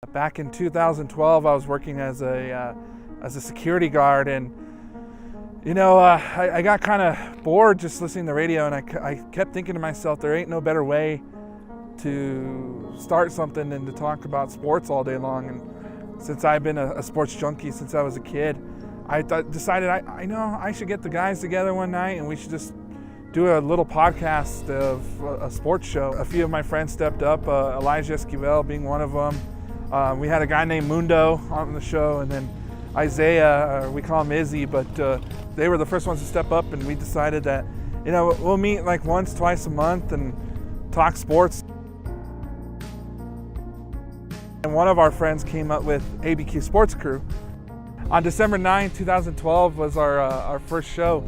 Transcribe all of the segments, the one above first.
Back in 2012, I was working as a security guard, and I got kind of bored just listening to the radio, and I kept thinking to myself, there ain't no better way to start something than to talk about sports all day long. And since I've been a sports junkie since I was a kid, I decided I should get the guys together one night and we should just do a little podcast of a sports show. A few of my friends stepped up, Elijah Esquivel being one of them. We had a guy named Mundo on the show, and then Isaiah, we call him Izzy, but they were the first ones to step up, and we decided that, we'll meet like once, twice a month and talk sports. And one of our friends came up with ABQ Sports Crew. On December 9, 2012 was our first show.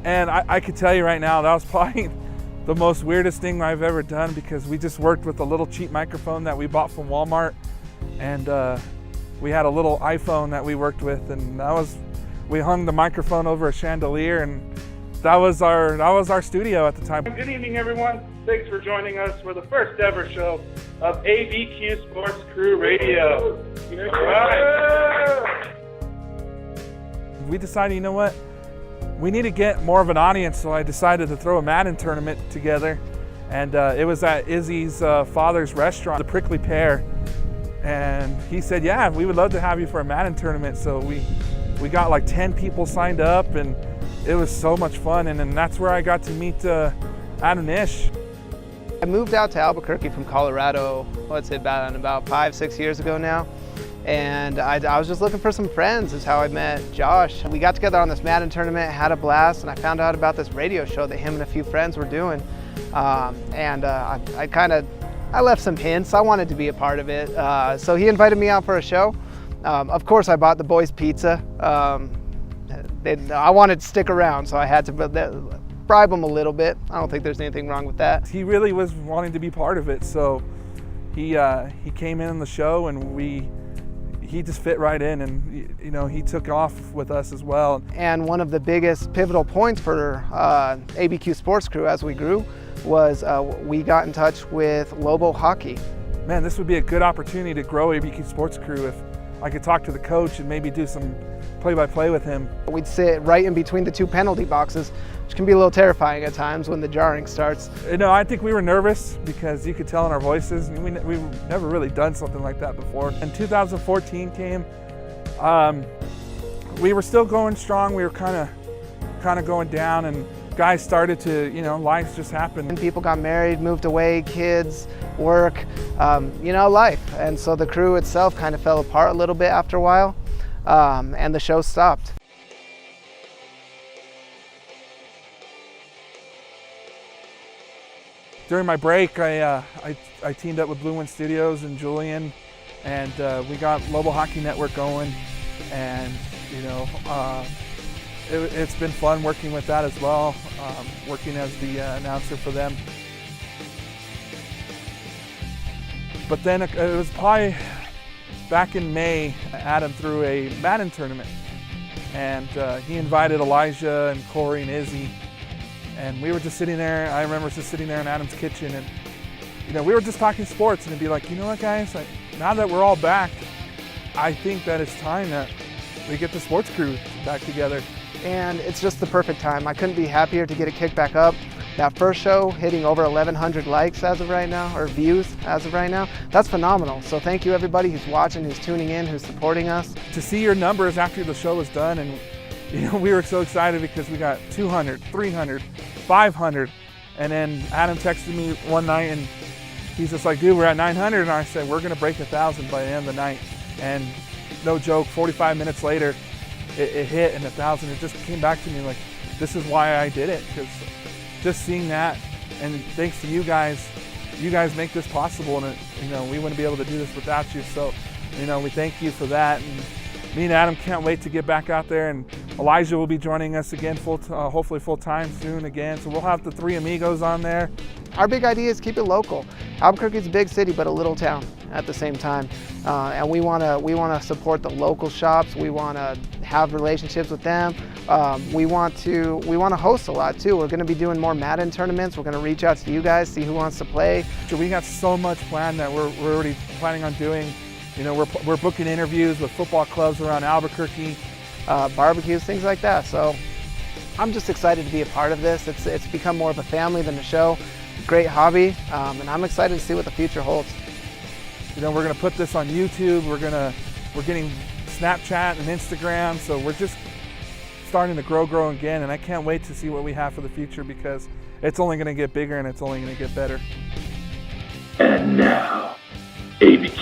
And I could tell you right now, that was probably the most weirdest thing I've ever done, because we just worked with a little cheap microphone that we bought from Walmart. And we had a little iPhone that we worked with, and we hung the microphone over a chandelier, and that was our studio at the time. Good evening, everyone. Thanks for joining us for the first ever show of ABQ Sports Crew Radio. All right. We decided, we need to get more of an audience, so I decided to throw a Madden tournament together, and it was at Izzy's father's restaurant, the Prickly Pear, and he said, yeah, we would love to have you for a Madden tournament. So we got like 10 people signed up, and it was so much fun, and then that's where I got to meet Adam Nish. I moved out to Albuquerque from Colorado, about 5-6 years ago now. And I was just looking for some friends, is how I met Josh. We got together on this Madden tournament, had a blast, and I found out about this radio show that him and a few friends were doing. I left some hints. I wanted to be a part of it. So he invited me out for a show. Of course, I bought the boys pizza. I wanted to stick around, so I had to bribe him a little bit. I don't think there's anything wrong with that. He really was wanting to be part of it, so he came in on the show, and he just fit right in, and he took off with us as well. And one of the biggest pivotal points for ABQ Sports Crew as we grew was we got in touch with Lobo Hockey. Man, this would be a good opportunity to grow ABQ Sports Crew if I could talk to the coach and maybe do some play-by-play with him. We'd sit right in between the two penalty boxes, which can be a little terrifying at times when the jarring starts. I think we were nervous because you could tell in our voices. We've never really done something like that before. And 2014 came. We were still going strong. We were kind of going down, and guys started to, life just happened. And people got married, moved away, kids, work, life. And so the crew itself kind of fell apart a little bit after a while, and the show stopped. During my break, I teamed up with Blue Wind Studios and Julian, and we got Lobo Hockey Network going, and it's been fun working with that as well, working as the announcer for them. But then it was probably back in May, Adam threw a Madden tournament, and he invited Elijah and Corey and Izzy, and we were just sitting there. I remember just sitting there in Adam's kitchen, and we were just talking sports, and it'd be like, what, guys, now that we're all back, I think that it's time that we get the sports crew back together. And it's just the perfect time. I couldn't be happier to get it kicked back up. That first show hitting over 1,100 likes as of right now, or views as of right now. That's phenomenal. So thank you everybody who's watching, who's tuning in, who's supporting us. To see your numbers after the show was done, and we were so excited because we got 200, 300, 500, and then Adam texted me one night, and he's just like, dude, we're at 900, and I said, we're gonna break 1,000 by the end of the night. And no joke, 45 minutes later, it hit, and 1,000. It just came back to me like, this is why I did it, because just seeing that, and thanks to you guys make this possible, and we wouldn't be able to do this without you. So, we thank you for that. And me and Adam can't wait to get back out there, and Elijah will be joining us again, hopefully full time soon again. So we'll have the three amigos on there. Our big idea is keep it local. Albuquerque is a big city, but a little town at the same time. And we want to support the local shops. We want to have relationships with them. We want to host a lot too. We're going to be doing more Madden tournaments. We're going to reach out to you guys, see who wants to play. So we got so much planned that we're already planning on doing You know, we're booking interviews with football clubs around Albuquerque. Barbecues, things like that. So I'm just excited to be a part of this. It's become more of a family than a show. Great hobby, and I'm excited to see what the future holds. You know, we're going to put this on YouTube. We're getting Snapchat and Instagram, so we're just starting to grow again, and I can't wait to see what we have for the future, because it's only going to get bigger and it's only going to get better. And now, ABQ